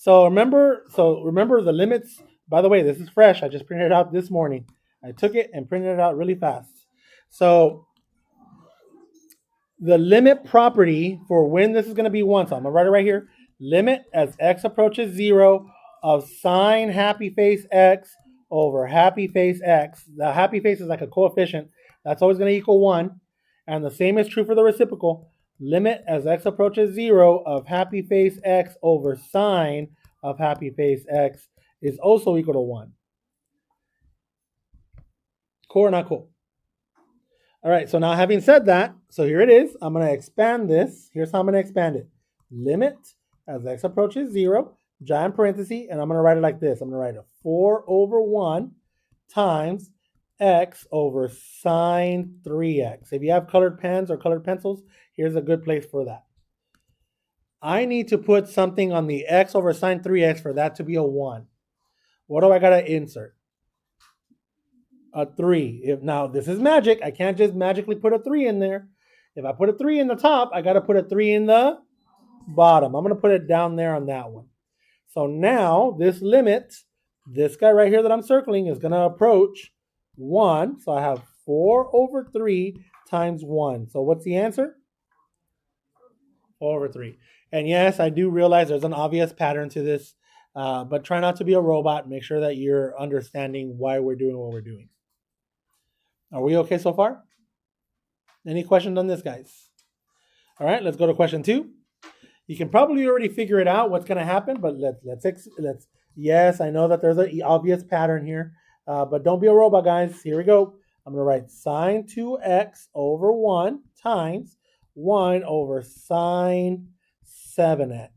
So remember the limits. By the way, this is fresh. I just printed it out this morning. I took it and printed it out really fast. So the limit property for when this is going to be 1. So I'm going to write it right here. Limit as x approaches 0 of sine happy face x over happy face x. The happy face is like a coefficient. That's always going to equal 1. And the same is true for the reciprocal. Limit as x approaches 0 of happy face x over sine of happy face x is also equal to 1. Cool or not cool? All right, so now having said that, so here it is. I'm going to expand this. Here's how I'm going to expand it. Limit as x approaches 0, giant parenthesis, and I'm going to write it like this. I'm going to write a 4 over 1 times x over sine 3x. If you have colored pens or colored pencils, here's a good place for that. I need to put something on the x over sine 3x for that to be a 1. What do I got to insert? A 3. Now, this is magic. I can't just magically put a 3 in there. If I put a 3 in the top, I got to put a 3 in the bottom. I'm going to put it down there on that one. So now this limit, this guy right here that I'm circling is going to approach 1. So I have 4 over 3 times 1. So what's the answer? 4 over 3. And yes, I do realize there's an obvious pattern to this, but try not to be a robot. Make sure that you're understanding why we're doing what we're doing. Are we okay so far? Any questions on this, guys? All right, let's go to question 2. You can probably already figure it out what's going to happen, but let's. Yes, I know that there's an obvious pattern here, but don't be a robot, guys. Here we go. I'm going to write sine 2x over 1 times 1 over sine 7x.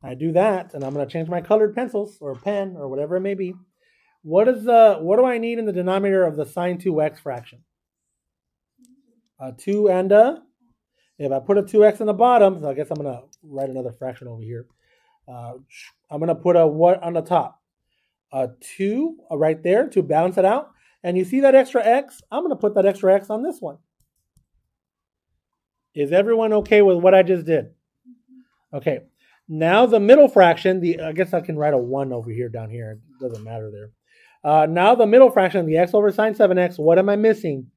I do that, and I'm going to change my colored pencils or pen or whatever it may be. What do I need in the denominator of the sine 2x fraction? A 2 and a, if I put a 2x in the bottom, so I guess I'm going to write another fraction over here. I'm going to put a what on the top? A 2 right there to balance it out. And you see that extra x? I'm going to put that extra x on this one. Is everyone okay with what I just did? Okay. Now the middle fraction, I guess I can write a 1 over here down here. It doesn't matter there. Now the middle fraction, the x over sine 7x, what am I missing?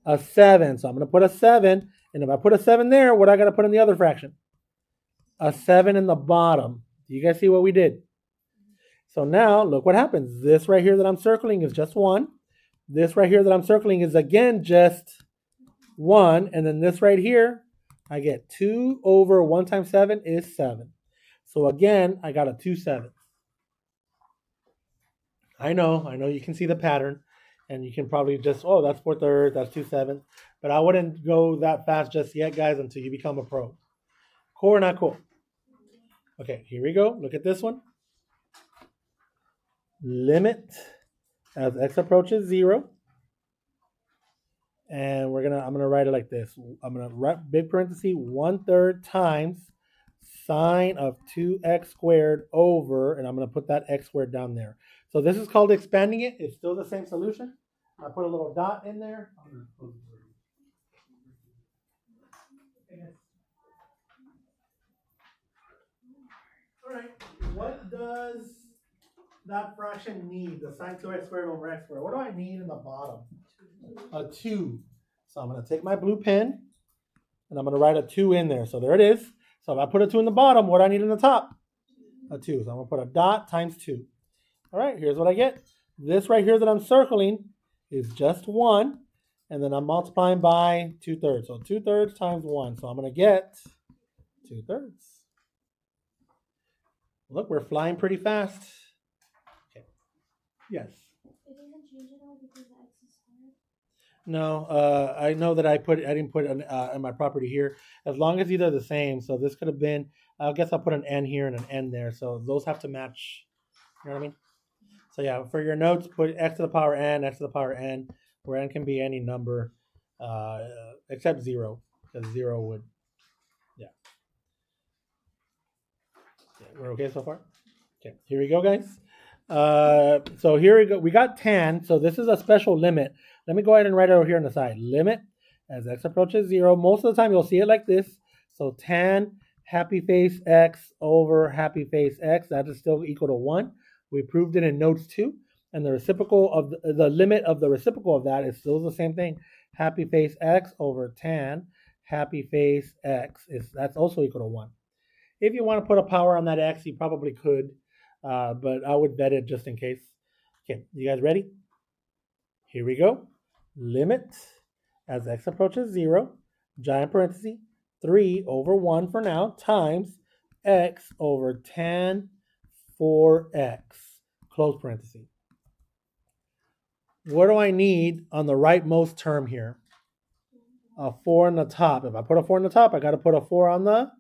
A 7. So I'm going to put a 7. And if I put a 7 there, what I got to put in the other fraction? A 7 in the bottom. Do you guys see what we did? So now look what happens. This right here that I'm circling is just 1. This right here that I'm circling is again just 1. And then this right here, I get 2 over 1 times 7 is 7. So again, I got a 2 7. I know you can see the pattern, and you can probably just, oh, that's 4/3, that's 2 7. But I wouldn't go that fast just yet, guys, until you become a pro. Cool or not cool? Okay, here we go. Look at this one. Limit as x approaches 0. And I'm gonna write it like this. I'm gonna write big parenthesis 1/3 times sine of 2x squared over, and I'm gonna put that x squared down there. So this is called expanding it. It's still the same solution. I put a little dot in there. All right. What does that fraction need? The sine 2x squared over x squared. What do I need in the bottom? A 2. So I'm going to take my blue pen and I'm going to write a 2 in there. So there it is. So if I put a 2 in the bottom, what do I need in the top? A 2. So I'm going to put a dot times 2. All right, here's what I get. This right here that I'm circling is just 1. And then I'm multiplying by 2/3. So 2/3 times 1. So I'm going to get 2/3. Look, we're flying pretty fast. Okay. Yes. It doesn't change at all because the x is squared? No, I know that I didn't put it in my property here. As long as either the same. So this could have been, I guess I'll put an n here and an n there. So those have to match. You know what I mean? So yeah, for your notes, put x to the power n, x to the power n, where n can be any number except 0, because 0 would, yeah. We're okay so far? Okay, here we go, guys. So here we go. We got tan. So this is a special limit. Let me go ahead and write it over here on the side. Limit as x approaches 0. Most of the time you'll see it like this. So tan happy face x over happy face x. That is still equal to 1. We proved it in notes 2. And the reciprocal of the limit of the reciprocal of that is still the same thing. Happy face x over tan happy face x. That's also equal to 1. If you want to put a power on that x, you probably could. But I would bet it just in case. Okay, you guys ready? Here we go. Limit as x approaches 0, giant parenthesis, 3 over 1 for now, times x over tan 4x, close parenthesis. What do I need on the rightmost term here? A 4 on the top. If I put a 4 on the top, I got to put a 4 on the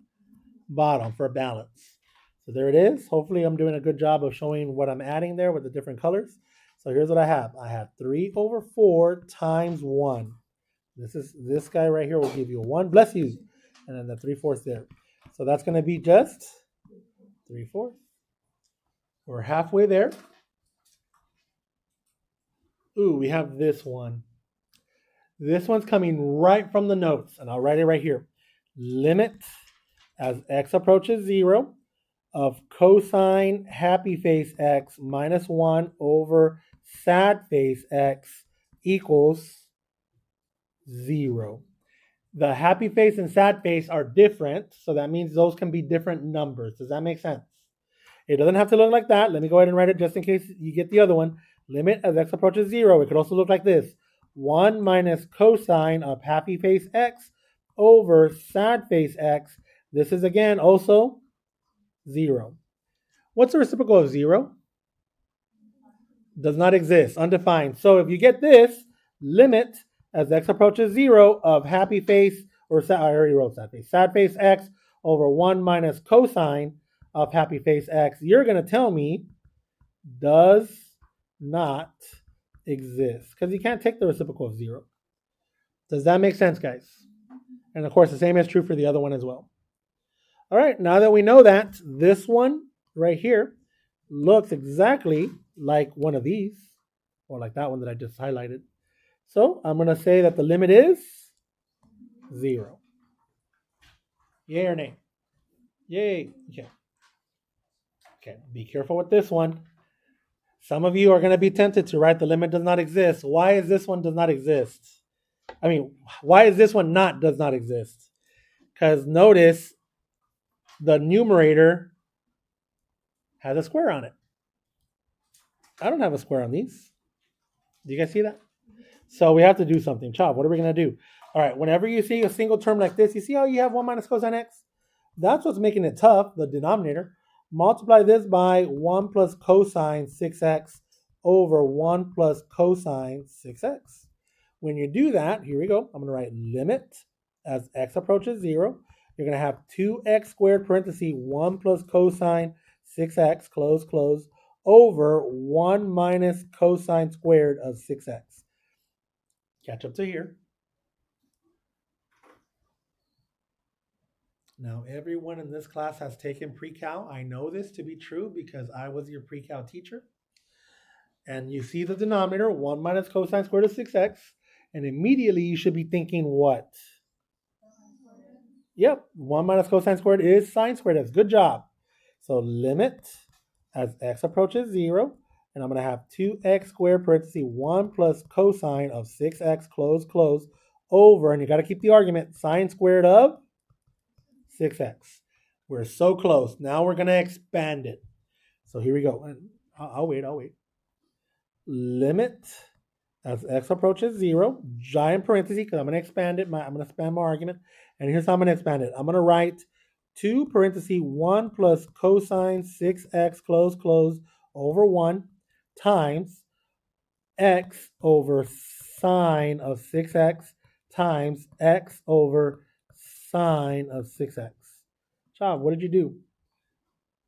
bottom for balance. So there it is. Hopefully I'm doing a good job of showing what I'm adding there with the different colors. So here's what I have. I have 3 over 4 times 1. This guy right here will give you a 1. Bless you. And then the 3/4 there. So that's going to be just 3/4. We're halfway there. Ooh, we have this one. This one's coming right from the notes, and I'll write it right here. Limit as x approaches 0 of cosine happy face x minus 1 over sad face x equals 0. The happy face and sad face are different, so that means those can be different numbers. Does that make sense? It doesn't have to look like that. Let me go ahead and write it just in case you get the other one. Limit as x approaches 0. It could also look like this. 1 minus cosine of happy face x over sad face x. This is again also 0. What's the reciprocal of 0? Does not exist, undefined. So if you get this, limit as x approaches 0 of happy face, or I already wrote sad face x over 1 minus cosine of happy face x, you're going to tell me does not exist, because you can't take the reciprocal of 0. Does that make sense, guys? And of course, the same is true for the other one as well. All right, now that we know that, this one right here looks exactly like one of these, or like that one that I just highlighted. So I'm going to say that the limit is 0. Yay or nay? Yay. Okay. Okay, be careful with this one. Some of you are going to be tempted to write the limit does not exist. Why is this one does not exist? Why is this one does not exist? Because notice the numerator has a square on it. I don't have a square on these. Do you guys see that? So we have to do something. Chop, what are we going to do? All right, whenever you see a single term like this, you see how you have 1 minus cosine x? That's what's making it tough, the denominator. Multiply this by 1 plus cosine 6x over 1 plus cosine 6x. When you do that, here we go. I'm going to write limit as x approaches 0. You're going to have 2x squared parenthesis 1 plus cosine 6x, close, over 1 minus cosine squared of 6x. Catch up to here. Now, everyone in this class has taken pre-cal. I know this to be true because I was your pre-cal teacher. And you see the denominator, 1 minus cosine squared of 6x. And immediately you should be thinking what? Yep, 1 minus cosine squared is sine squared x. Good job. So limit as x approaches 0. And I'm going to have 2x squared parenthesis 1 plus cosine of 6x, close, over. And you got to keep the argument, sine squared of 6x. We're so close. Now we're going to expand it. So here we go. And I'll wait. Limit as x approaches 0, giant parenthesis, because I'm going to expand it. I'm going to expand my argument. And here's how I'm going to expand it. I'm going to write 2 parenthesis 1 plus cosine 6x, close, over 1 times x over sine of 6x times x over sine of 6x. Chav, what did you do?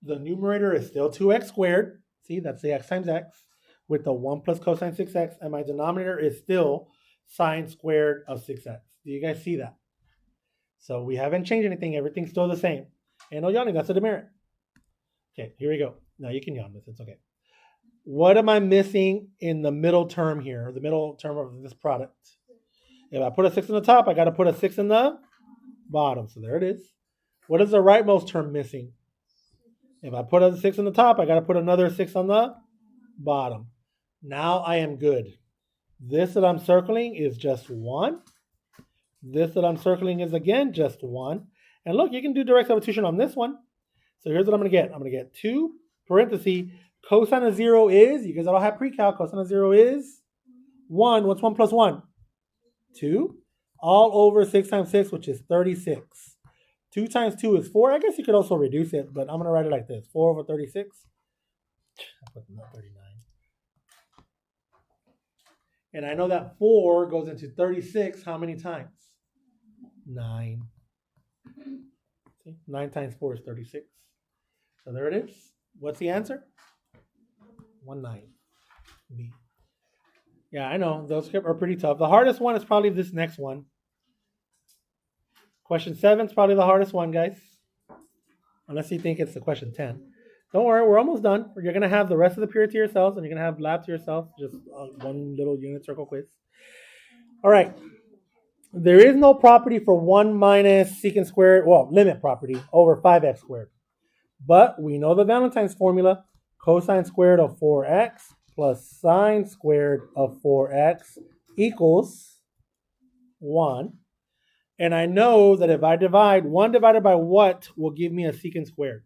The numerator is still 2x squared. See, that's the x times x with the 1 plus cosine 6x. And my denominator is still sine squared of 6x. Do you guys see that? So we haven't changed anything. Everything's still the same. And no yawning, that's a demerit. Okay, here we go. Now you can yawn this. It's okay. What am I missing in the middle term here? The middle term of this product. If I put a 6 in the top, I got to put a 6 in the bottom. So there it is. What is the rightmost term missing? If I put a 6 on the top, I got to put another 6 on the bottom. Now I am good. This that I'm circling is just 1. This that I'm circling is again just 1. And look, you can do direct substitution on this one. So here's what I'm going to get. I'm going to get 2 parentheses. Cosine of 0 is, you guys all have pre-calc, cosine of 0 is 1. What's 1 plus 1? 2. All over 6 times 6, which is 36. 2 times 2 is 4. I guess you could also reduce it, but I'm going to write it like this. 4 over 36. I put 39. And I know that 4 goes into 36 how many times? 9. See? 9 times 4 is 36. So there it is. What's the answer? 19. B. Yeah, I know. Those are pretty tough. The hardest one is probably this next one. Question 7 is probably the hardest one, guys. Unless you think it's the question 10. Don't worry, we're almost done. You're going to have the rest of the period to yourselves, and you're going to have lab to yourself. Just one little unit circle quiz. All right. There is no property for 1 minus secant squared, well, limit property over 5x squared. But we know the Valentine's formula. Cosine squared of 4x plus sine squared of 4x equals 1. And I know that if I divide 1 divided by what will give me a secant squared?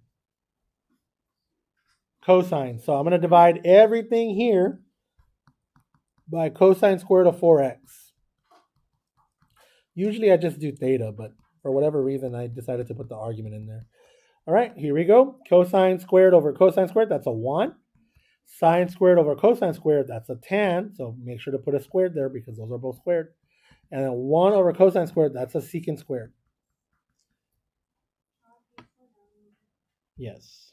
Cosine. So I'm going to divide everything here by cosine squared of 4x. Usually I just do theta, but for whatever reason I decided to put the argument in there. All right, here we go. Cosine squared over cosine squared, that's a 1. Sine squared over cosine squared, that's a tan. So make sure to put a squared there because those are both squared. And then 1 over cosine squared, that's a secant squared. Yes.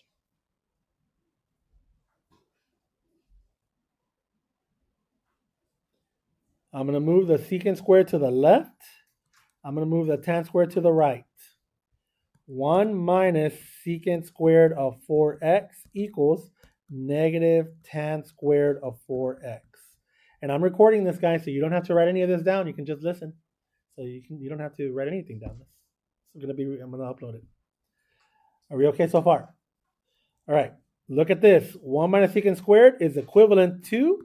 I'm going to move the secant squared to the left. I'm going to move the tan squared to the right. 1 minus secant squared of 4x equals negative tan squared of 4x. And I'm recording this, guys, so you don't have to write any of this down. You can just listen. So you don't have to write anything down. I'm going to upload it. Are we okay so far? All right. Look at this. 1 minus secant squared is equivalent to,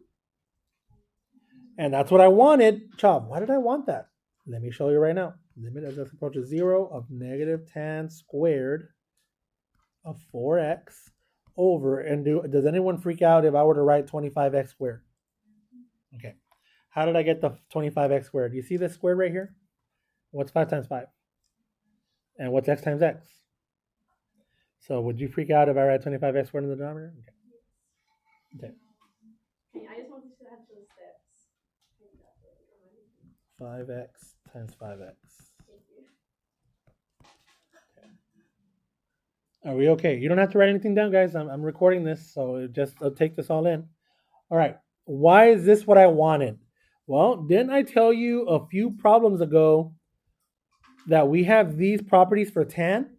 and that's what I wanted. Chop, why did I want that? Let me show you right now. Limit as x approaches 0 of negative tan squared of 4x over, and does anyone freak out if I were to write 25x squared? Okay. How did I get the 25x squared? Do you see this squared right here? What's 5 times 5? And what's x times x? So would you freak out if I write 25x squared in the denominator? Okay. I just want to have those steps. 5x times 5x. Okay. Are we okay? You don't have to write anything down, guys. I'm recording this, so I'll take this all in. All right. Why is this what I wanted? Well, didn't I tell you a few problems ago that we have these properties for tan?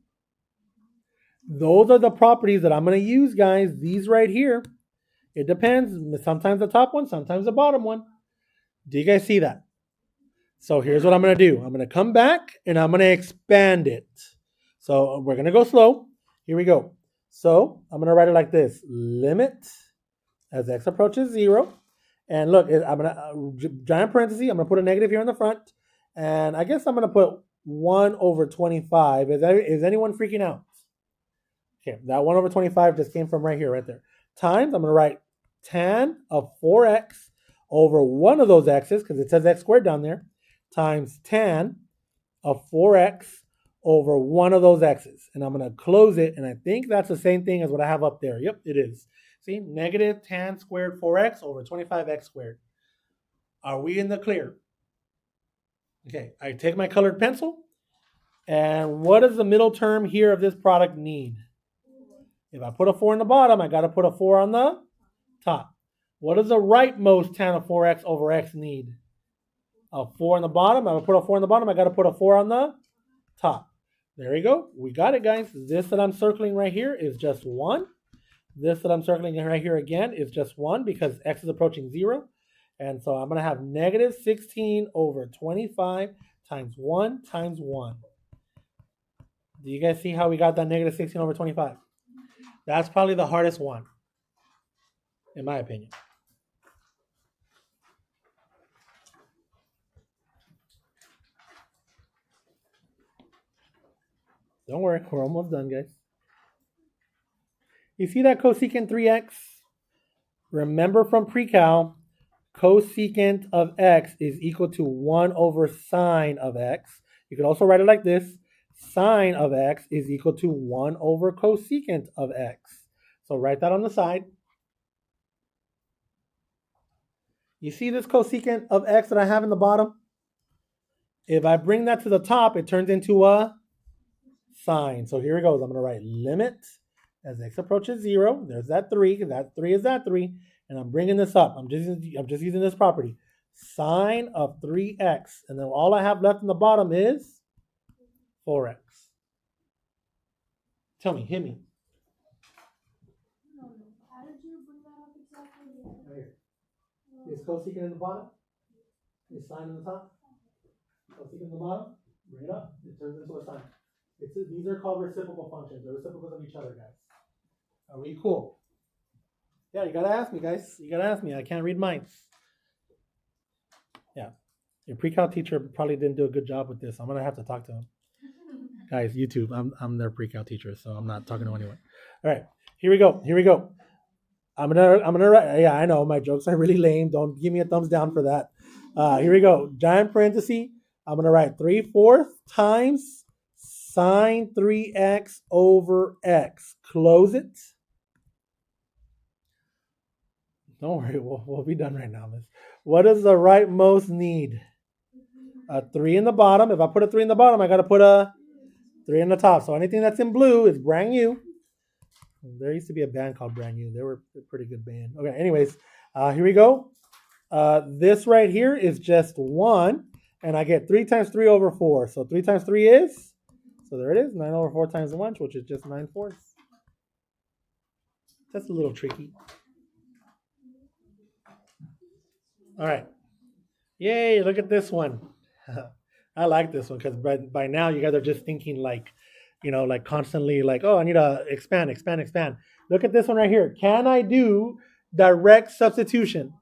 Those are the properties that I'm going to use, guys. These right here. It depends. Sometimes the top one, sometimes the bottom one. Do you guys see that? So here's what I'm going to do. I'm going to come back and I'm going to expand it. So we're going to go slow. Here we go. So I'm going to write it like this. Limit as x approaches 0. And look, I'm going to, giant parenthesis, I'm going to put a negative here in the front. And I guess I'm going to put 1 over 25. Is anyone freaking out? Okay, that 1 over 25 just came from right here, right there. Times, I'm going to write tan of 4x over one of those x's, because it says x squared down there, times tan of 4x over one of those x's. And I'm going to close it, and I think that's the same thing as what I have up there. Yep, it is. See, negative tan squared 4x over 25x squared. Are we in the clear? Okay, I take my colored pencil, and what does the middle term here of this product need? If I put a 4 on the bottom, I got to put a 4 on the top. What does the rightmost tan of 4x over x need? A 4 on the bottom. I'm going to put a 4 on the bottom. I got to put a 4 on the top. There you go. We got it, guys. This that I'm circling right here is just 1. This that I'm circling right here again is just 1 because x is approaching 0. And so I'm going to have negative 16 over 25 times 1 times 1. Do you guys see how we got that negative 16 over 25? That's probably the hardest one, in my opinion. Don't worry, we're almost done, guys. You see that cosecant 3x? Remember from pre-cal, cosecant of x is equal to 1 over sine of x. You could also write it like this. Sine of x is equal to 1 over cosecant of x. So write that on the side. You see this cosecant of x that I have in the bottom? If I bring that to the top, it turns into a sine. So here it goes. I'm going to write limit as x approaches 0. There's that 3. That 3 is that 3. And I'm bringing this up. I'm just using this property. Sine of 3x. And then all I have left in the bottom is 4x. Tell me, hit me. How did you bring that up exactly? Right here. Is cosecant in the bottom? Is sine in the top? Cosecant in the bottom? Bring it up. It turns into a sine. These are called reciprocal functions. They're reciprocals of each other, guys. Are we cool? Yeah, you gotta ask me, guys. You gotta ask me. I can't read minds. Yeah. Your pre-cal teacher probably didn't do a good job with this. I'm gonna have to talk to him. Guys, YouTube, I'm their pre-cal teacher, so I'm not talking to anyone. All right, here we go. I'm gonna write. Yeah, I know my jokes are really lame. Don't give me a thumbs down for that. Here we go. Giant parenthesis. I'm gonna write 3/4 times sine 3x over x. Close it. Don't worry, we'll be done right now, miss. What does the rightmost need? A 3 in the bottom. If I put a 3 in the bottom, I got to put a 3 in the top. So anything that's in blue is brand new. There used to be a band called Brand New. They were a pretty good band. Okay, anyways, here we go. This right here is just 1, and I get 3 times 3 over 4. So 3 times 3 is, so there it is, 9 over 4 times 1, which is just 9/4. That's a little tricky. All right. Yay, look at this one. I like this one because by now you guys are just thinking like, like constantly like, oh, I need to expand. Look at this one right here. Can I do direct substitution?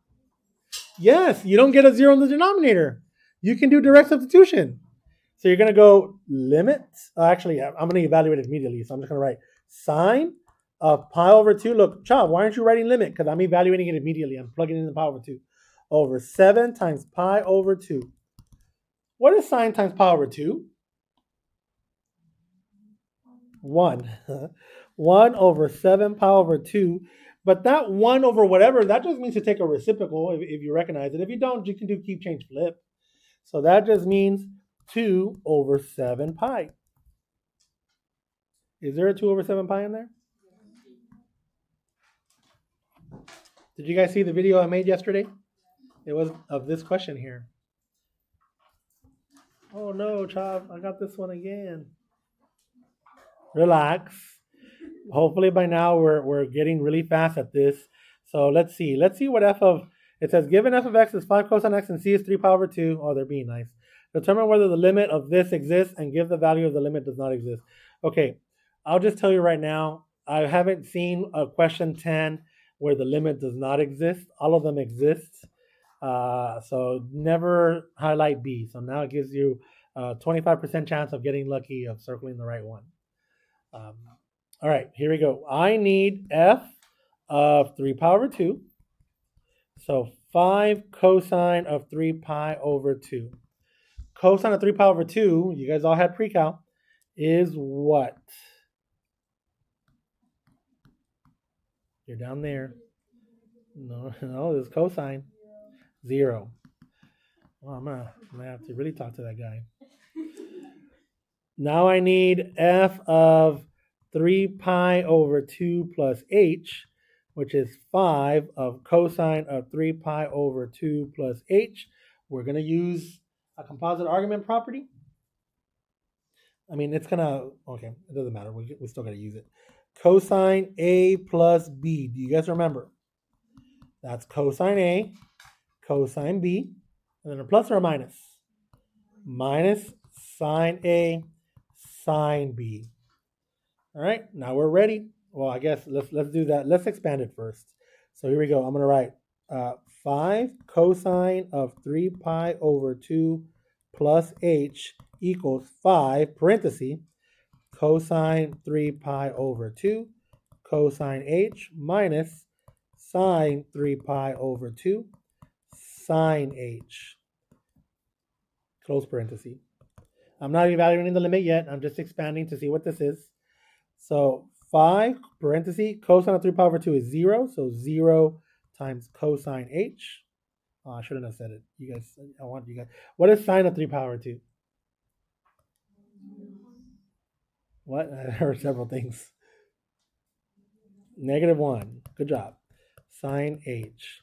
Yes, you don't get a 0 in the denominator. You can do direct substitution. So you're going to go limit. Actually, I'm going to evaluate it immediately. So I'm just going to write sine of pi over 2. Look, child, why aren't you writing limit? Because I'm evaluating it immediately. I'm plugging in the pi over 2. Over 7 times pi over 2. What is sine times pi over 2? 1. 1 over 7 pi over 2. But that 1 over whatever, that just means to take a reciprocal if you recognize it. If you don't, you can do keep, change, flip. So that just means 2 over 7 pi. Is there a 2 over 7 pi in there? Did you guys see the video I made yesterday? It was of this question here. Oh no, Chav, I got this one again. Relax. Hopefully by now we're getting really fast at this. So let's see. Let's see what it says given f of x is 5 cosine x and c is 3 pi over 2. Oh, they're being nice. Determine whether the limit of this exists and give the value of the limit does not exist. Okay, I'll just tell you right now, I haven't seen a question 10 where the limit does not exist. All of them exist. So never highlight B. So now it gives you a 25% chance of getting lucky of circling the right one. All right, here we go. I need f of 3 pi over 2. So 5 cosine of 3 pi over 2. Cosine of 3 pi over 2, you guys all had pre-cal, is what? You're down there. No, this is cosine. 0. Well, I'm gonna have to really talk to that guy. Now I need f of 3 pi over 2 plus h, which is 5 of cosine of 3 pi over 2 plus h. We're going to use a composite argument property. I mean, it's going to, okay, it doesn't matter. We still got to use it. Cosine A plus B. Do you guys remember? That's cosine A, cosine B, and then a plus or a minus? Minus sine A, sine B. All right, now we're ready. Well, I guess let's do that. Let's expand it first. So here we go. I'm gonna write 5 cosine of 3 pi over 2 plus h equals 5 parenthesis cosine 3 pi over 2 cosine h minus sine 3 pi over 2 sine h close parenthesis. I'm not evaluating the limit yet. I'm just expanding to see what this is. So 5 parenthesis cosine of 3 pi over 2 is 0. So 0 times cosine h. Oh, I shouldn't have said it. You guys, I want you guys. What is sine of 3 pi over 2? What? I heard several things. -1. Good job. Sine h.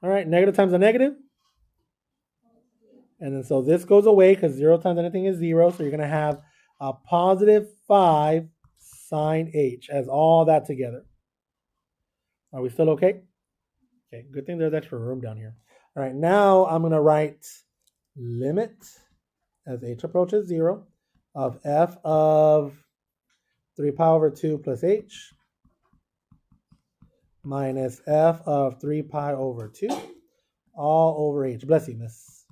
All right, negative times a negative. And then so this goes away because 0 times anything is 0. So you're going to have a positive 5 sine h as all that together. Are we still okay? Okay, good thing there's extra room down here. All right, now I'm going to write limit as h approaches 0 of f of 3 pi over 2 plus h minus f of 3 pi over 2 all over h. Bless you, miss.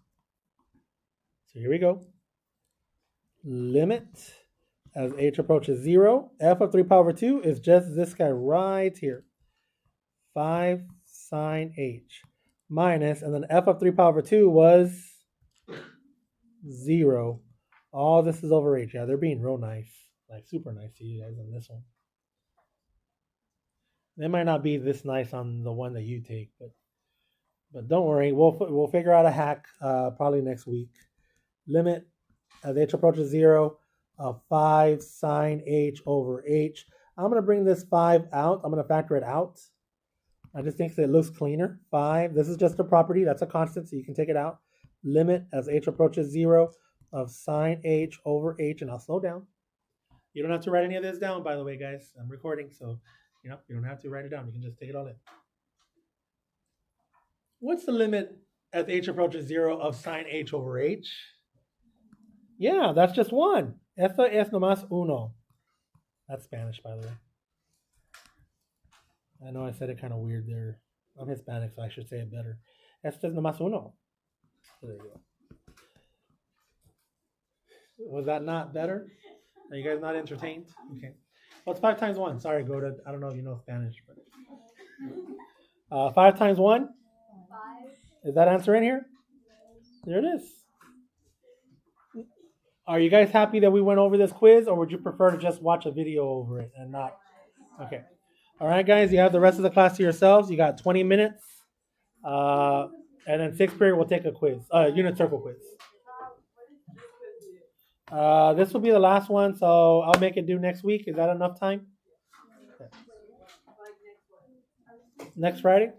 So here we go. Limit as h approaches 0. F of 3 pi over 2 is just this guy right here. 5 sine h minus, and then f of 3 pi over 2 was 0. All this is over h. Yeah, they're being real nice. Like super nice to you guys on this one. They might not be this nice on the one that you take, but don't worry. We'll figure out a hack probably next week. Limit as h approaches 0 of 5 sine h over h. I'm going to bring this 5 out. I'm going to factor it out. I just think it looks cleaner. 5. This is just a property. That's a constant, so you can take it out. Limit as h approaches 0 of sine h over h, and I'll slow down. You don't have to write any of this down, by the way, guys. I'm recording, so you don't have to write it down. You can just take it all in. What's the limit as h approaches 0 of sine h over h? Yeah, that's just 1. Esto es nomás uno. That's Spanish, by the way. I know I said it kind of weird there. I'm Hispanic, so I should say it better. Esto es nomás uno. There you go. Was that not better? Are you guys not entertained? Okay. What's 5 times 1? Sorry, Goda. I don't know if you know Spanish, but 5 times 1? 5. Is that answer in here? There it is. Are you guys happy that we went over this quiz, or would you prefer to just watch a video over it and not? Okay. All right, guys, you have the rest of the class to yourselves. You got 20 minutes. And then 6th period, we'll take a quiz, unit circle quiz. This will be the last one, so I'll make it due next week. Is that enough time? Okay. Next Friday?